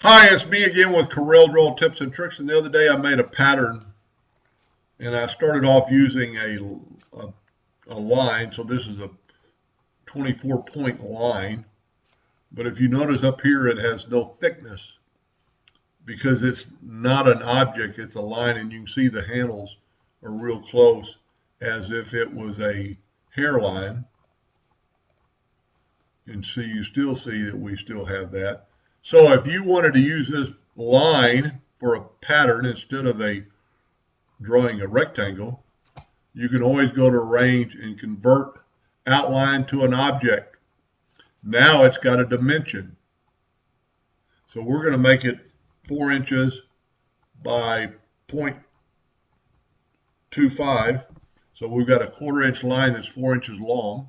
Hi, it's me again with Corel Draw Tips and Tricks. And the other day I made a pattern, and I started off using a line. So this is a 24-point line. But if you notice up here, it has no thickness because it's not an object, it's a line, and you can see the handles are real close as if it was a hairline. And so you still see that we still have that. So if you wanted to use this line for a pattern instead of drawing a rectangle, you can always go to Arrange and convert outline to an object. Now it's got a dimension. So we're going to make it 4 inches by 0.25. So we've got a 1/4 inch line that's 4 inches long.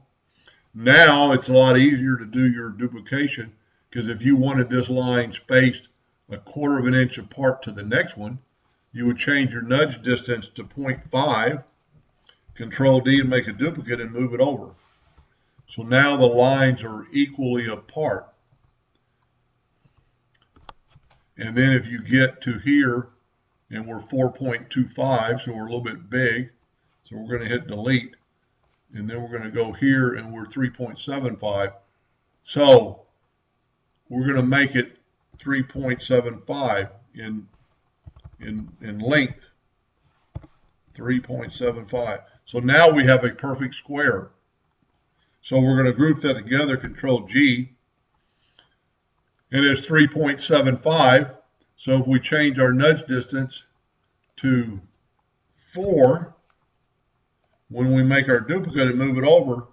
Now it's a lot easier to do your duplication, because if you wanted this line spaced 1/4 inch apart to the next one, you would change your nudge distance to 0.5, Control D and make a duplicate and move it over. So now the lines are equally apart. And then if you get to here, and we're 4.25, so we're a little bit big, so we're going to hit delete. And then we're going to go here and we're 3.75. So we're going to make it 3.75 in length. 3.75. So now we have a perfect square. So we're going to group that together, Control G. And it's 3.75. So if we change our nudge distance to 4, when we make our duplicate and move it over,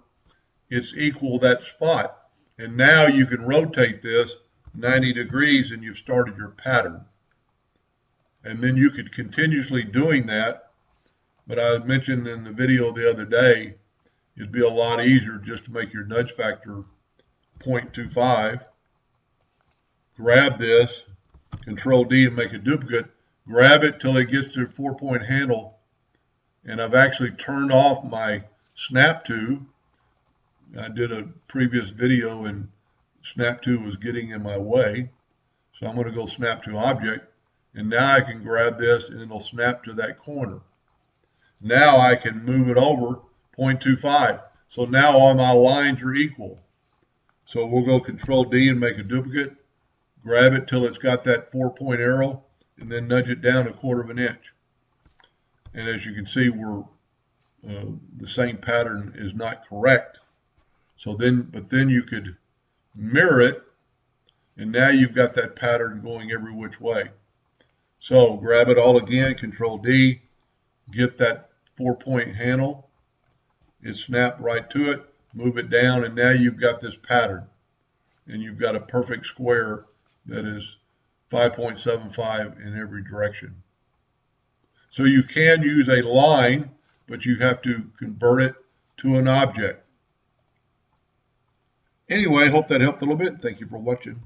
it's equal that spot. And now you can rotate this 90 degrees and you've started your pattern. And then you could continuously doing that. But I mentioned in the video the other day, it'd be a lot easier just to make your nudge factor 0.25. Grab this, Control D and make a duplicate. Grab it till it gets to a 4-point handle. And I've actually turned off my snap to. I did a previous video and snap to was getting in my way. So I'm going to go snap to object. And now I can grab this and it'll snap to that corner. Now I can move it over 0.25. So now all my lines are equal. So we'll go Control D and make a duplicate. Grab it till it's got that 4-point arrow and then nudge it down 1/4 inch. And as you can see, the same pattern is not correct. So but then you could mirror it, and now you've got that pattern going every which way. So grab it all again, Control D, get that 4-point handle, it snapped right to it, move it down, and now you've got this pattern. And you've got a perfect square that is 5.75 in every direction. So you can use a line, but you have to convert it to an object. Anyway, I hope that helped a little bit. Thank you for watching.